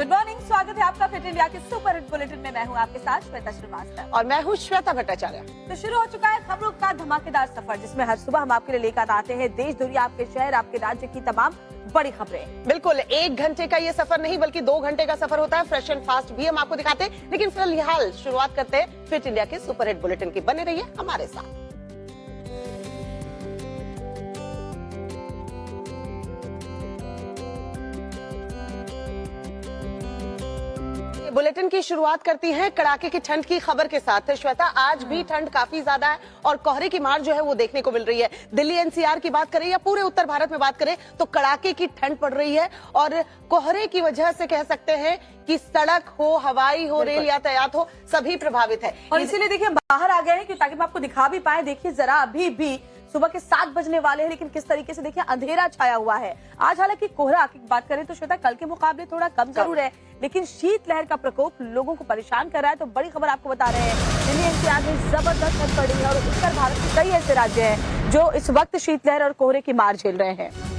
Good morning, स्वागत है आपका फिट इंडिया के सुपर हिट बुलेटिन में। मैं हूं आपके साथ श्वेता श्रीवास्तव और मैं हूं श्वेता भट्टाचार्य। तो शुरू हो चुका है खबरों का धमाकेदार सफर, जिसमें हर सुबह हम आपके लिए लेकर आते हैं देश दुनिया, आपके शहर, आपके राज्य की तमाम बड़ी खबरें। बिल्कुल, 1 घंटे का ये सफर नहीं बल्कि 2 घंटे का सफर होता है। फ्रेश एंड फास्ट भी हम आपको दिखाते हैं, लेकिन फिलहाल शुरुआत करते हैं फिट इंडिया के सुपर हिट बुलेटिन की। बने रहिए हमारे साथ। बुलेटिन की शुरुआत करती हैं कड़ाके की ठंड की खबर के साथ। श्वेता, आज भी ठंड काफी ज्यादा है और कोहरे की मार जो है वो देखने को मिल रही है। दिल्ली एनसीआर की बात करें या पूरे उत्तर भारत में बात करें तो कड़ाके की ठंड पड़ रही है और कोहरे की वजह से कह सकते हैं कि सड़क हो, हवाई हो, रेल यातायात हो, सभी प्रभावित है। और इसीलिए देखिए बाहर आ गए हैं कि ताकि हम आपको दिखा भी पाए। देखिए जरा, अभी भी सुबह के 7 बजने वाले हैं, लेकिन किस तरीके से देखिए अंधेरा छाया हुआ है। आज हालांकि कोहरा की बात करें तो श्वेता कल के मुकाबले थोड़ा कम जरूर है, लेकिन शीतलहर का प्रकोप लोगों को परेशान कर रहा है। तो बड़ी खबर आपको बता रहे हैं, दिल्ली एनसीआर में जबरदस्त ठंड पड़ी है और उत्तर भारत के कई ऐसे राज्य हैं जो इस वक्त शीतलहर और कोहरे की मार झेल रहे हैं।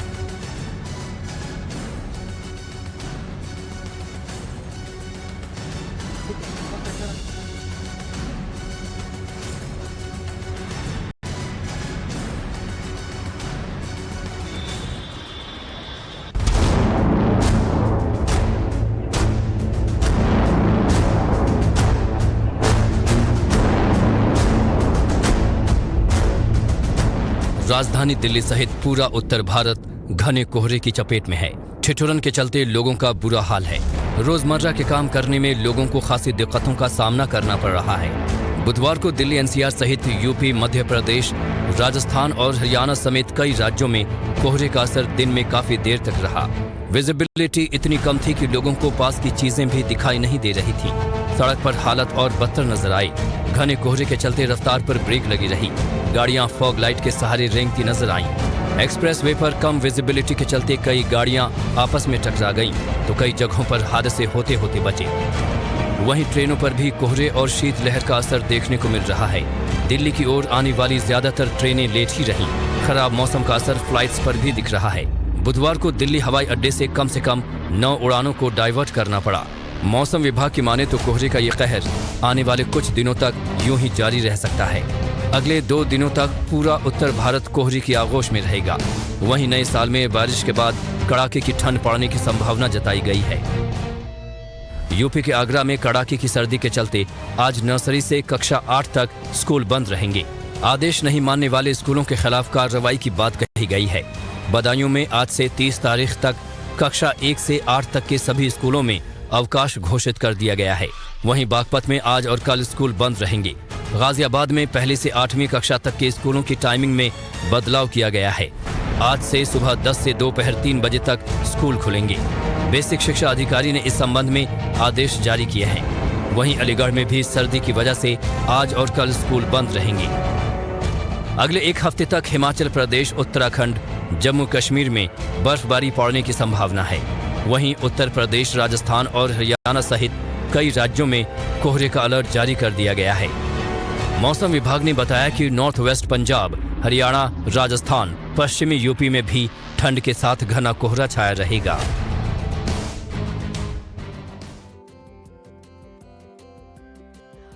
राजधानी दिल्ली सहित पूरा उत्तर भारत घने कोहरे की चपेट में है। ठिठुरन के चलते लोगों का बुरा हाल है। रोजमर्रा के काम करने में लोगों को खासी दिक्कतों का सामना करना पड़ रहा है। बुधवार को दिल्ली एनसीआर सहित यूपी, मध्य प्रदेश, राजस्थान और हरियाणा समेत कई राज्यों में कोहरे का असर दिन में काफी देर तक रहा। विजिबिलिटी इतनी कम थी कि लोगों को पास की चीजें भी दिखाई नहीं दे रही थी। सड़क पर हालत और बदतर नजर आई। घने कोहरे के चलते रफ्तार पर ब्रेक लगी रही। गाड़ियां फॉग लाइट के सहारे रेंगती नजर आईं। एक्सप्रेसवे पर कम विजिबिलिटी के चलते कई गाड़ियां आपस में टकरा गईं, तो कई जगहों पर हादसे होते होते बचे। वहीं ट्रेनों पर भी कोहरे और शीतलहर का असर देखने को मिल रहा है। दिल्ली की ओर आने वाली ज्यादातर ट्रेनें लेट ही रहीं। खराब मौसम का असर फ्लाइट्स पर भी दिख रहा है। बुधवार को दिल्ली हवाई अड्डे से कम 9 उड़ानों को डाइवर्ट करना पड़ा। मौसम विभाग की माने तो कोहरे का ये कहर आने वाले कुछ दिनों तक यूं ही जारी रह सकता है। अगले 2 दिनों तक पूरा उत्तर भारत कोहरे की आगोश में रहेगा। वहीं नए साल में बारिश के बाद कड़ाके की ठंड पड़ने की संभावना जताई गई है। यूपी के आगरा में कड़ाके की सर्दी के चलते आज नर्सरी से कक्षा 8 तक स्कूल बंद रहेंगे। आदेश नहीं मानने वाले स्कूलों के खिलाफ कार्रवाई की बात कही गई है। बदायूं में आज से 30 तारीख तक कक्षा 1 से 8 तक के सभी स्कूलों में अवकाश घोषित कर दिया गया है। वहीं बागपत में आज और कल स्कूल बंद रहेंगे। गाजियाबाद में पहली से 8वीं कक्षा तक के स्कूलों की टाइमिंग में बदलाव किया गया है। आज से सुबह 10 से दोपहर 3 बजे तक स्कूल खुलेंगे। बेसिक शिक्षा अधिकारी ने इस संबंध में आदेश जारी किए हैं। वहीं अलीगढ़ में भी सर्दी की वजह से आज और कल स्कूल बंद रहेंगे। अगले 1 हफ्ते तक हिमाचल प्रदेश, उत्तराखंड, जम्मू कश्मीर में बर्फबारी पड़ने की संभावना है। वहीं उत्तर प्रदेश, राजस्थान और हरियाणा सहित कई राज्यों में कोहरे का अलर्ट जारी कर दिया गया है। मौसम विभाग ने बताया कि नॉर्थ वेस्ट पंजाब, हरियाणा, राजस्थान, पश्चिमी यूपी में भी ठंड के साथ घना कोहरा छाया रहेगा।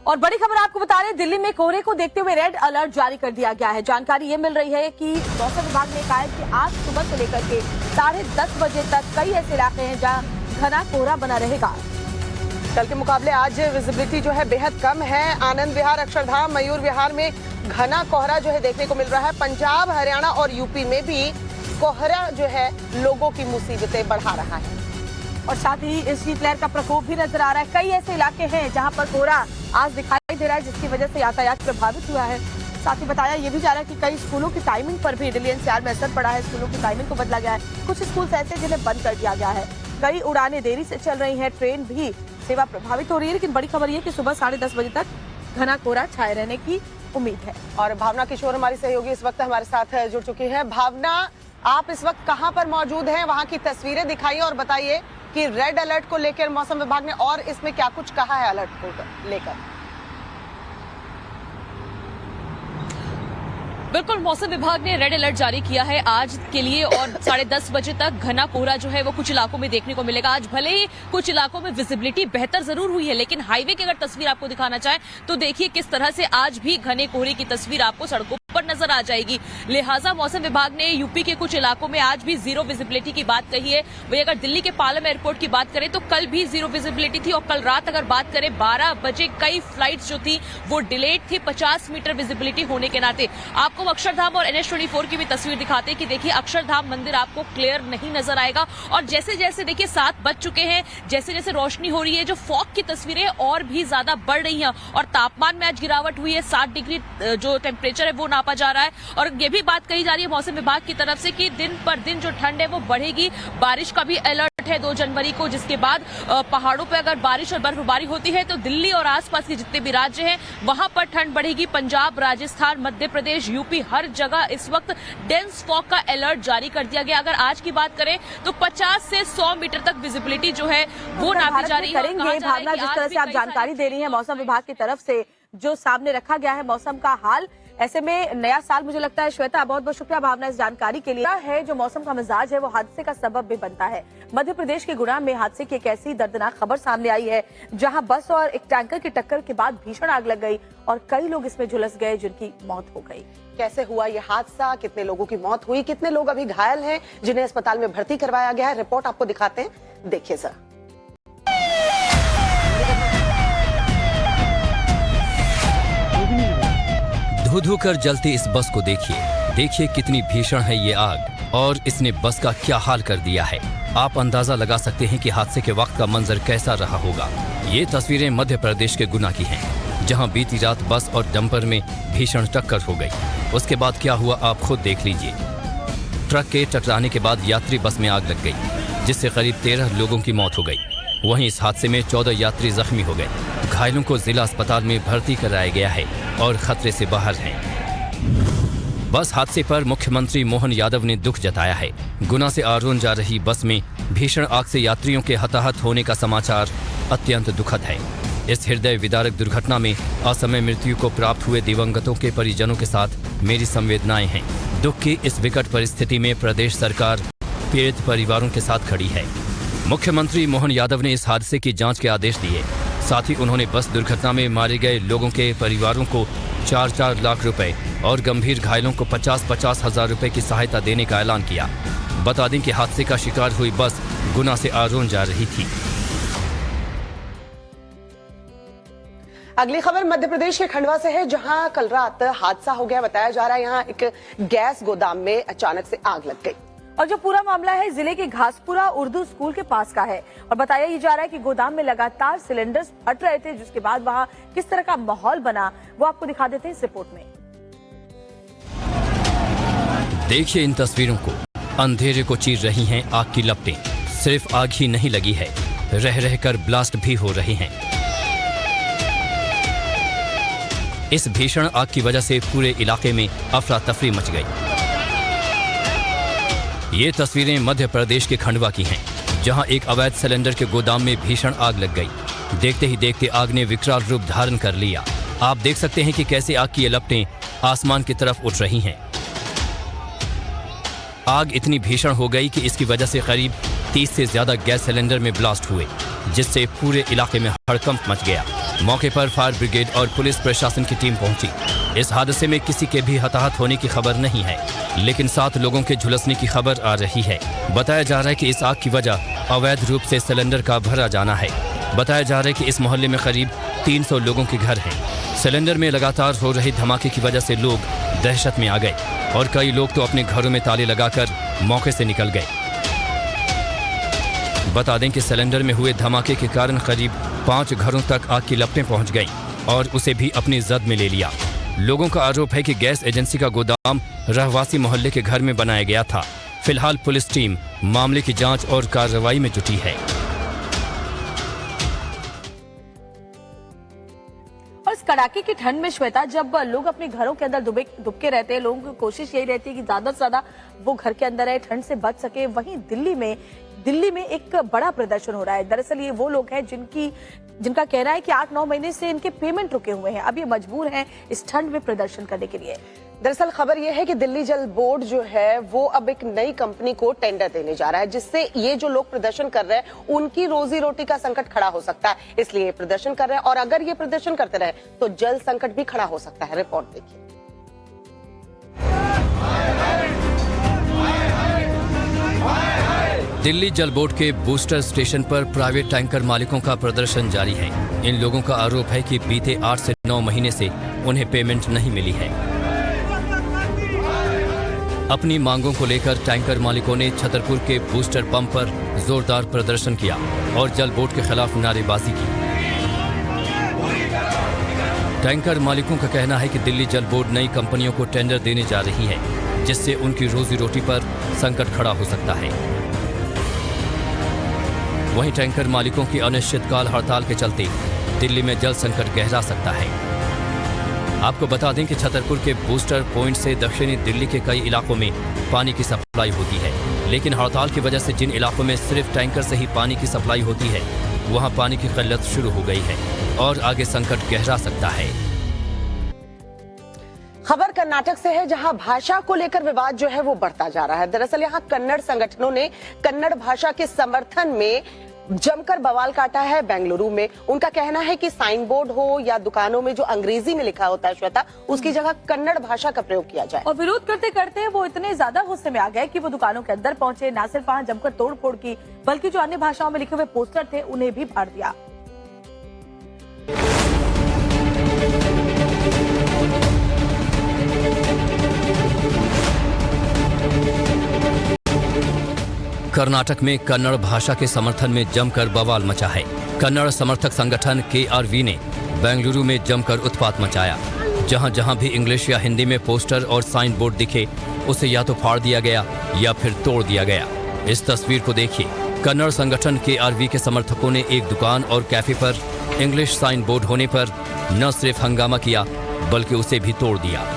और बड़ी खबर आपको बता रहे हैं, दिल्ली में कोहरे को देखते हुए रेड अलर्ट जारी कर दिया गया है। जानकारी ये मिल रही है कि मौसम विभाग ने कहा है कि आज सुबह से लेकर के 10:30 बजे तक कई ऐसे इलाके हैं जहां घना कोहरा बना रहेगा। कल के मुकाबले आज विजिबिलिटी जो है बेहद कम है। आनंद विहार, अक्षरधाम, मयूर विहार में घना कोहरा जो है देखने को मिल रहा है। पंजाब, हरियाणा और यूपी में भी कोहरा जो है लोगों की मुसीबतें बढ़ा रहा है। और साथ ही इस शीतलहर का प्रकोप भी नजर आ रहा है। कई ऐसे इलाके हैं जहां पर कोहरा आज दिखाई दे रहा है, जिसकी वजह से यातायात प्रभावित हुआ है। साथ ही बताया ये भी जा रहा है कि कई स्कूलों की टाइमिंग पर भी दिल्ली एनसीआर में असर पड़ा है। स्कूलों की टाइमिंग को बदला गया है। कुछ स्कूल ऐसे जिन्हें बंद कर दिया गया है। कई उड़ानें देरी से चल रही हैं। ट्रेन भी सेवा प्रभावित हो रही है। लेकिन बड़ी खबर ये कि सुबह 10:30 बजे तक घना कोहरा छाए रहने की उम्मीद है। और भावना किशोर हमारी सहयोगी इस वक्त हमारे साथ जुड़ चुकी है। भावना, आप इस वक्त कहां पर मौजूद हैं? वहां की तस्वीरें दिखाइए और बताइए कि रेड अलर्ट को लेकर मौसम विभाग ने और इसमें क्या कुछ कहा है अलर्ट को लेकर। बिल्कुल, मौसम विभाग ने रेड अलर्ट जारी किया है आज के लिए और 10:30 बजे तक घना कोहरा जो है वो कुछ इलाकों में देखने को मिलेगा। आज भले ही कुछ इलाकों में विजिबिलिटी बेहतर जरूर हुई है, लेकिन हाईवे की अगर तस्वीर आपको दिखाना चाहें तो देखिए किस तरह से आज भी घने कोहरे की तस्वीर आपको सड़कों पर नजर आ जाएगी। लिहाजा मौसम विभाग ने यूपी के कुछ इलाकों में आज भी जीरो विजिबिलिटी की बात कही है। वही अगर दिल्ली के पालम एयरपोर्ट की बात करें तो कल भी जीरो विजिबिलिटी थी और कल रात अगर बात करें 12 बजे कई फ्लाइट्स जो थी वो डिलेड थी 50 मीटर विजिबिलिटी होने के नाते। आपको अक्षरधाम और NH24 की भी तस्वीर दिखाते हैं कि देखिए अक्षरधाम मंदिर आपको क्लियर नहीं नजर आएगा और जैसे जैसे देखिए 7 बज चुके हैं, जैसे जैसे रोशनी हो रही है, जो फॉग की तस्वीरें और भी ज्यादा बढ़ रही हैं और तापमान में आज गिरावट हुई है। 60 डिग्री जो टेम्परेचर है वो नापा जा रहा है और ये भी बात कही जा रही है मौसम विभाग की तरफ से कि दिन पर दिन जो ठंड है वो बढ़ेगी। बारिश का भी अलर्ट है 2 जनवरी को, जिसके बाद पहाड़ों पर अगर बारिश और बर्फबारी होती है तो दिल्ली और आसपास के जितने भी राज्य हैं वहां पर ठंड बढ़ेगी। पंजाब, राजस्थान, मध्य प्रदेश, यूपी, हर जगह इस वक्त डेंस फॉग का अलर्ट जारी कर दिया गया। अगर आज की बात करें तो 50 से 100 मीटर तक विजिबिलिटी जो है वो नापी जा रही है। करेंगे भावना, जिस तरह से आप जानकारी दे रही हैं मौसम विभाग की तरफ से जो सामने रखा गया है मौसम का हाल, ऐसे में नया साल मुझे लगता है। श्वेता, बहुत बहुत शुक्रिया भावना इस जानकारी के लिए। है जो मौसम का मिजाज है वो हादसे का सबब भी बनता है। मध्य प्रदेश के गुना में हादसे की एक ऐसी दर्दनाक खबर सामने आई है जहां बस और एक टैंकर की टक्कर के बाद भीषण आग लग गई और कई लोग इसमें झुलस गए जिनकी मौत हो गई। कैसे हुआ ये हादसा, कितने लोगों की मौत हुई, कितने लोग अभी घायल हैं जिन्हें अस्पताल में भर्ती करवाया गया है, रिपोर्ट आपको दिखाते हैं, देखिए जरा। धू-धू कर जलती इस बस को देखिए कितनी भीषण है ये आग और इसने बस का क्या हाल कर दिया है। आप अंदाजा लगा सकते हैं कि हादसे के वक्त का मंजर कैसा रहा होगा। ये तस्वीरें मध्य प्रदेश के गुना की हैं, जहां बीती रात बस और डंपर में भीषण टक्कर हो गई। उसके बाद क्या हुआ आप खुद देख लीजिए। ट्रक के टकराने के बाद यात्री बस में आग लग गई, जिससे करीब 13 लोगों की मौत हो गई। वहीं इस हादसे में 14 यात्री जख्मी हो गए। घायलों को जिला अस्पताल में भर्ती कराया गया है और खतरे से बाहर हैं। बस हादसे पर मुख्यमंत्री मोहन यादव ने दुख जताया है। गुना से आरोन जा रही बस में भीषण आग से यात्रियों के हताहत होने का समाचार अत्यंत दुखद है। इस हृदय विदारक दुर्घटना में असमय मृत्यु को प्राप्त हुए दिवंगतों के परिजनों के साथ मेरी संवेदनाएं हैं। दुख की इस विकट परिस्थिति में प्रदेश सरकार पीड़ित परिवारों के साथ खड़ी है। मुख्यमंत्री मोहन यादव ने इस हादसे की जांच के आदेश दिए। साथ ही उन्होंने बस दुर्घटना में मारे गए लोगों के परिवारों को 4-4 लाख रुपए और गंभीर घायलों को 50-50 हजार रुपए की सहायता देने का ऐलान किया। बता दें कि हादसे का शिकार हुई बस गुना से आरोन जा रही थी। अगली खबर मध्य प्रदेश के खंडवा से है, जहां कल रात हादसा हो गया। बताया जा रहा है यहां एक गैस गोदाम में अचानक से आग लग गई और जो पूरा मामला है जिले के घासपुरा उर्दू स्कूल के पास का है और बताया ये जा रहा है कि गोदाम में लगातार सिलेंडर्स फट रहे थे, जिसके बाद वहां किस तरह का माहौल बना वो आपको दिखा देते हैं इस रिपोर्ट में। देखिए इन तस्वीरों को। अंधेरे को चीर रही हैं आग की लपटें। सिर्फ आग ही नहीं लगी है, रह रहकर ब्लास्ट भी हो रहे हैं। इस भीषण आग की वजह से पूरे इलाके में अफरा तफरी मच गई। ये तस्वीरें मध्य प्रदेश के खंडवा की हैं, जहां एक अवैध सिलेंडर के गोदाम में भीषण आग लग गई। देखते ही देखते आग ने विकराल रूप धारण कर लिया। आप देख सकते हैं कि कैसे आग की ये लपटें आसमान की तरफ उठ रही हैं। आग इतनी भीषण हो गई कि इसकी वजह से करीब 30 से ज्यादा गैस सिलेंडर में ब्लास्ट हुए, जिससे पूरे इलाके में हड़कंप मच गया। मौके पर फायर ब्रिगेड और पुलिस प्रशासन की टीम पहुंची। इस हादसे में किसी के भी हताहत होने की खबर नहीं है, लेकिन 7 लोगों के झुलसने की खबर आ रही है। बताया जा रहा है कि इस आग की वजह अवैध रूप से सिलेंडर का भरा जाना है। बताया जा रहा है कि इस मोहल्ले में करीब 300 लोगों के घर हैं। सिलेंडर में लगातार हो रहे धमाके की वजह से लोग दहशत में आ गए और कई लोग तो अपने घरों में ताले लगाकर मौके से निकल गए। बता दें कि सिलेंडर में हुए धमाके के कारण करीब 5 घरों तक आग की लपटें पहुंच गईं और उसे भी अपनी जद में ले लिया। लोगों का आरोप है कि गैस एजेंसी का गोदाम रहवासी मोहल्ले के घर में बनाया गया था। फिलहाल पुलिस टीम मामले की जांच और कार्रवाई में जुटी है। और इस कड़ाके की ठंड में श्वेता, जब लोग अपने घरों के अंदर दुबके रहते हैं, लोगों की कोशिश यही रहती है कि ज्यादा से ज्यादा वो घर के अंदर रहे, ठंड से बच सके। वहीं दिल्ली में एक बड़ा प्रदर्शन हो रहा है। दरअसल ये वो लोग हैं जिनका कहना है कि 8-9 महीने से इनके पेमेंट रुके हुए हैं। अब ये मजबूर हैं इस ठंड में प्रदर्शन करने के लिए। दरअसल खबर यह है कि दिल्ली जल बोर्ड जो है वो अब एक नई कंपनी को टेंडर देने जा रहा है, जिससे ये जो लोग प्रदर्शन कर रहे हैं उनकी रोजी रोटी का संकट खड़ा हो सकता है, इसलिए प्रदर्शन कर रहे हैं। और अगर ये प्रदर्शन करते रहे तो जल संकट भी खड़ा हो सकता है। रिपोर्ट देखिए। दिल्ली जल बोर्ड के बूस्टर स्टेशन पर प्राइवेट टैंकर मालिकों का प्रदर्शन जारी है। इन लोगों का आरोप है कि बीते 8 से 9 महीने से उन्हें पेमेंट नहीं मिली है। अपनी मांगों को लेकर टैंकर मालिकों ने छतरपुर के बूस्टर पंप पर जोरदार प्रदर्शन किया और जल बोर्ड के खिलाफ नारेबाजी की। टैंकर मालिकों का कहना है कि दिल्ली जल बोर्ड नई कंपनियों को टेंडर देने जा रही है, जिससे उनकी रोजी रोटी पर संकट खड़ा हो सकता है। वहीं टैंकर मालिकों की अनिश्चितकाल हड़ताल के चलते दिल्ली में जल संकट गहरा सकता है। आपको बता दें कि छतरपुर के बूस्टर पॉइंट से दक्षिणी दिल्ली के कई इलाकों में पानी की सप्लाई होती है, लेकिन हड़ताल की वजह से जिन इलाकों में सिर्फ टैंकर से ही पानी की सप्लाई होती है, वहां पानी की किल्लत शुरू हो गई है और आगे संकट गहरा सकता है। खबर कर्नाटक से है, जहां भाषा को लेकर विवाद जो है वो बढ़ता जा रहा है। दरअसल यहां कन्नड़ संगठनों ने कन्नड़ भाषा के समर्थन में जमकर बवाल काटा है। बेंगलुरु में उनका कहना है कि साइन बोर्ड हो या दुकानों में जो अंग्रेजी में लिखा होता है श्वेता, उसकी जगह कन्नड़ भाषा का प्रयोग किया जाए। और विरोध करते करते वो इतने ज्यादा गुस्से में आ गए कि वो दुकानों के अंदर पहुंचे। न सिर्फ वहां जमकर तोड़फोड़ की, बल्कि जो अन्य भाषाओं में लिखे हुए पोस्टर थे उन्हें भी फाड़ दिया। कर्नाटक में कन्नड़ भाषा के समर्थन में जमकर बवाल मचा है। कन्नड़ समर्थक संगठन KRV ने बेंगलुरु में जमकर उत्पात मचाया। जहां जहां भी इंग्लिश या हिंदी में पोस्टर और साइन बोर्ड दिखे, उसे या तो फाड़ दिया गया या फिर तोड़ दिया गया। इस तस्वीर को देखिए। कन्नड़ संगठन KRV के समर्थकों ने एक दुकान और कैफे पर इंग्लिश साइन बोर्ड होने पर न सिर्फ हंगामा किया, बल्कि उसे भी तोड़ दिया।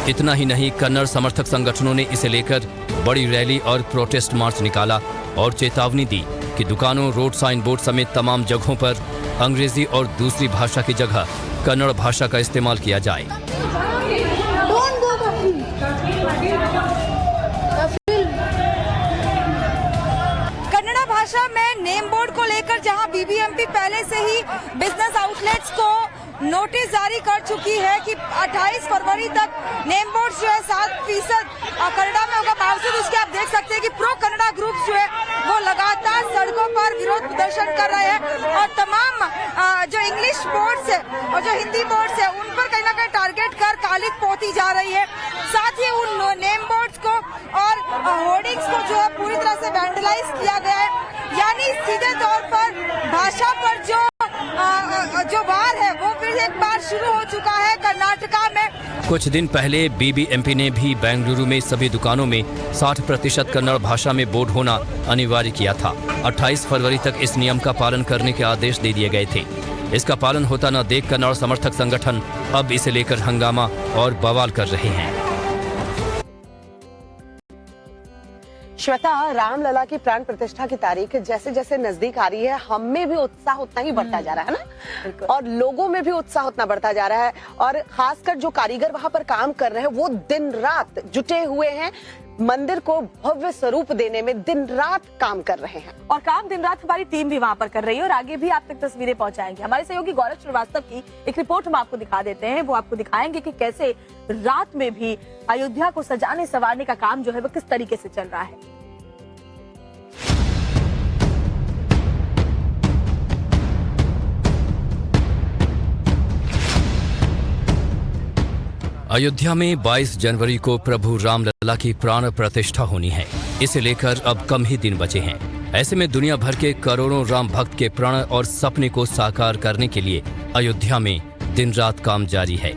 इतना ही नहीं, कन्नड़ समर्थक संगठनों ने इसे लेकर बड़ी रैली और प्रोटेस्ट मार्च निकाला और चेतावनी दी कि दुकानों, रोड साइन बोर्ड समेत तमाम जगहों पर अंग्रेजी और दूसरी भाषा की जगह कन्नड़ भाषा का इस्तेमाल किया जाए। कन्नड़ भाषा में नेम बोर्ड को लेकर जहां BBMP पहले से ही बिजनेस आउटलेट्स को नोटिस जारी कर चुकी है कि 28 फरवरी तक नेम बोर्ड जो है 7% कन्नड़ा में होगा। बावजूद उसके आप देख सकते हैं कि प्रो कन्नड़ा ग्रुप जो है वो लगातार सड़कों पर विरोध प्रदर्शन कर रहे हैं और तमाम जो इंग्लिश बोर्ड्स है और जो हिंदी बोर्ड्स है उन पर कहीं ना कहीं टारगेट कर कालिक पोती जा रही है। साथ ही उन नेम बोर्ड्स को और होर्डिंग्स को जो है पूरी तरह से वैंडलाइज किया गया है, यानी सीधे तौर पर भाषा पर जो वार है वो फिर एक बार शुरू हो चुका है कर्नाटका में। कुछ दिन पहले BBMP ने भी बेंगलुरु में सभी दुकानों में 60% कन्नड़ भाषा में बोर्ड होना अनिवार्य किया था। 28 फरवरी तक इस नियम का पालन करने के आदेश दे दिए गए थे। इसका पालन होता न देख कन्नड़ समर्थक संगठन अब इसे लेकर हंगामा और बवाल कर रहे हैं। श्वेता, रामलला की प्राण प्रतिष्ठा की तारीख जैसे जैसे नजदीक आ रही है, हम में भी उत्साह उतना ही बढ़ता जा रहा है ना, और लोगों में भी उत्साह उतना बढ़ता जा रहा है। और खासकर जो कारीगर वहां पर काम कर रहे हैं वो दिन रात जुटे हुए हैं, मंदिर को भव्य स्वरूप देने में दिन रात काम कर रहे हैं। और काम दिन रात हमारी टीम भी वहां पर कर रही है और आगे भी आप तक तस्वीरें पहुंचाएंगे। हमारे सहयोगी गौरव श्रीवास्तव की एक रिपोर्ट हम आपको दिखा देते हैं। वो आपको दिखाएंगे कि कैसे रात में भी अयोध्या को सजाने संवारने का काम जो है वो किस तरीके से चल रहा है। अयोध्या में 22 जनवरी को प्रभु रामलला की प्राण प्रतिष्ठा होनी है। इसे लेकर अब कम ही दिन बचे हैं। ऐसे में दुनिया भर के करोड़ों राम भक्त के प्रण और सपने को साकार करने के लिए अयोध्या में दिन रात काम जारी है।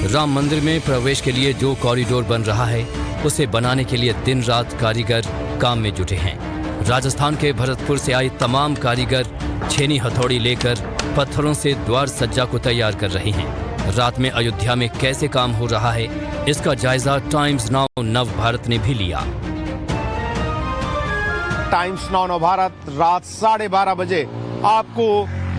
राम मंदिर में प्रवेश के लिए जो कॉरिडोर बन रहा है, उसे बनाने के लिए दिन रात कारीगर काम में जुटे हैं। राजस्थान के भरतपुर से आए तमाम कारीगर छेनी हथौड़ी लेकर पत्थरों से द्वार सज्जा को तैयार कर रहे हैं। रात में अयोध्या में कैसे काम हो रहा है, इसका जायजा टाइम्स नाउ नव भारत ने भी लिया। टाइम्स नाउ नव भारत रात 12:30 बजे आपको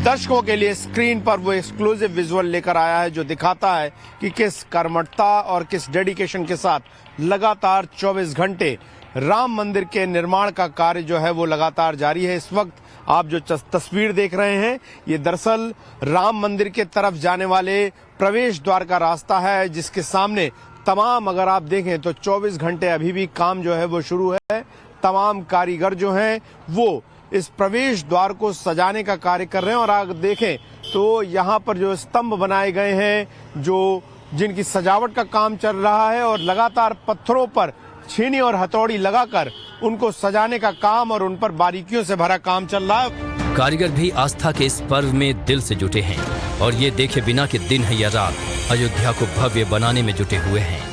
दर्शकों के लिए स्क्रीन पर वो एक्सक्लूसिव विजुअल लेकर आया है जो दिखाता है कि किस कर्मठता और किस डेडिकेशन के साथ लगातार 24 घंटे राम मंदिर के निर्माण का कार्य जो है वो लगातार जारी है। इस वक्त आप जो तस्वीर देख रहे हैं ये दरअसल राम मंदिर के तरफ जाने वाले प्रवेश द्वार का रास्ता है, जिसके सामने तमाम अगर आप देखें तो 24 घंटे अभी भी काम जो है वो शुरू है। तमाम कारीगर जो हैं वो इस प्रवेश द्वार को सजाने का कार्य कर रहे हैं और अगर देखें तो यहाँ पर जो स्तंभ बनाए गए हैं जिनकी सजावट का काम चल रहा है और लगातार पत्थरों पर छीनी और हथौड़ी लगाकर उनको सजाने का काम और उन पर बारीकियों से भरा काम चल रहा है। कारीगर भी आस्था के इस पर्व में दिल से जुटे हैं और ये देखे बिना कि दिन है या रात, अयोध्या को भव्य बनाने में जुटे हुए हैं।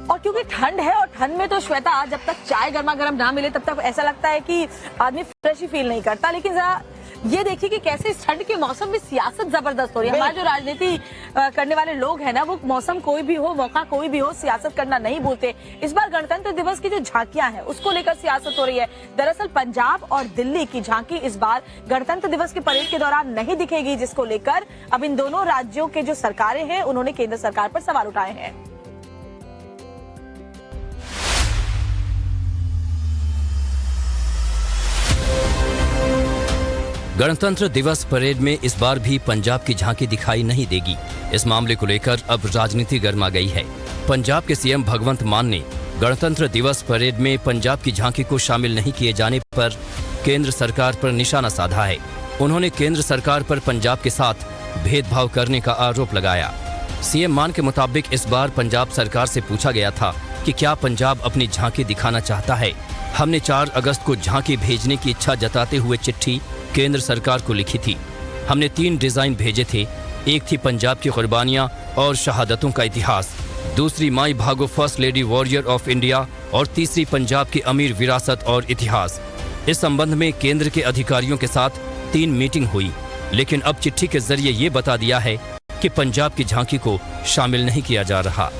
और क्योंकि ठंड है और ठंड में तो श्वेता जब तक चाय गर्मा गर्म ना मिले तब तक ऐसा लगता है कि आदमी फ्रेश ही फील नहीं करता। लेकिन जरा ये देखिए कि कैसे इस ठंड के मौसम में सियासत जबरदस्त हो रही है। हमारे जो राजनीति करने वाले लोग हैं ना, वो मौसम कोई भी हो, मौका कोई भी हो, सियासत करना नहीं भूलते। इस बार गणतंत्र दिवस की जो झांकियां हैं उसको लेकर सियासत हो रही है। दरअसल पंजाब और दिल्ली की झांकी इस बार गणतंत्र दिवस की परेड के दौरान नहीं दिखेगी, जिसको लेकर अब इन दोनों राज्यों के जो सरकारें हैं उन्होंने केंद्र सरकार पर सवाल उठाए हैं। गणतंत्र दिवस परेड में इस बार भी पंजाब की झांकी दिखाई नहीं देगी। इस मामले को लेकर अब राजनीति गर्मा गई है। पंजाब के सीएम भगवंत मान ने गणतंत्र दिवस परेड में पंजाब की झांकी को शामिल नहीं किए जाने पर केंद्र सरकार पर निशाना साधा है। उन्होंने केंद्र सरकार पर पंजाब के साथ भेदभाव करने का आरोप लगाया। सीएम मान के मुताबिक इस बार पंजाब सरकार से पूछा गया था कि क्या पंजाब अपनी झांकी दिखाना चाहता है। हमने 4 अगस्त को झांकी भेजने की इच्छा जताते हुए चिट्ठी केंद्र सरकार को लिखी थी। हमने 3 डिजाइन भेजे थे। एक थी पंजाब की कुर्बानियां और शहादतों का इतिहास, दूसरी माई भागो first lady warrior of India और तीसरी पंजाब की अमीर विरासत और इतिहास। इस संबंध में केंद्र के अधिकारियों के साथ 3 मीटिंग हुई, लेकिन अब चिट्ठी के जरिए ये बता दिया है कि पंजाब की झांकी को शामिल नहीं किया जा रहा।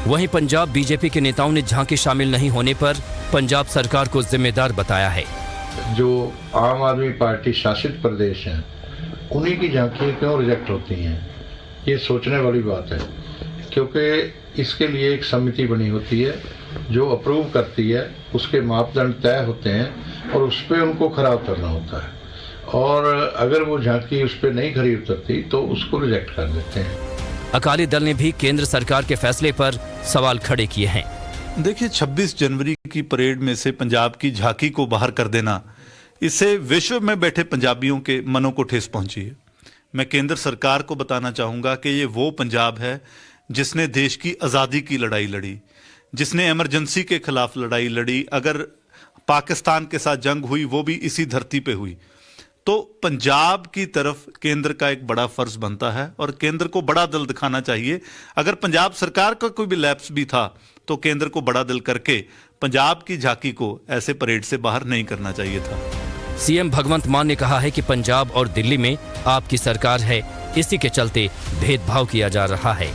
वहीं पंजाब बीजेपी के नेताओं ने झांकी शामिल नहीं होने पर पंजाब सरकार को जिम्मेदार बताया है। जो आम आदमी पार्टी शासित प्रदेश हैं उन्हीं की झांकियाँ क्यों रिजेक्ट होती हैं, ये सोचने वाली बात है, क्योंकि इसके लिए एक समिति बनी होती है जो अप्रूव करती है, उसके मापदंड तय होते हैं और उस पर उनको खरा उतरना होता है। और अगर वो झांकी उस पर नहीं खरी उतरती तो उसको रिजेक्ट कर देते हैं। अकाली दल ने भी केंद्र सरकार के फैसले पर सवाल खड़े किए हैं। देखिए, 26 जनवरी की परेड में से पंजाब की झांकी को बाहर कर देना, इससे विश्व में बैठे पंजाबियों के मनों को ठेस पहुंची है। मैं केंद्र सरकार को बताना चाहूँगा कि ये वो पंजाब है जिसने देश की आज़ादी की लड़ाई लड़ी, जिसने इमरजेंसी के खिलाफ लड़ाई लड़ी। अगर पाकिस्तान के साथ जंग हुई वो भी इसी धरती पे हुई। तो पंजाब की तरफ केंद्र का एक बड़ा फर्ज बनता है और केंद्र को बड़ा दिल दिखाना चाहिए। अगर पंजाब सरकार का कोई भी लैप्स भी था तो केंद्र को बड़ा दिल करके पंजाब की झांकी को ऐसे परेड से बाहर नहीं करना चाहिए था। सीएम भगवंत मान ने कहा है कि पंजाब और दिल्ली में आपकी सरकार है, इसी के चलते भेदभाव किया जा रहा है।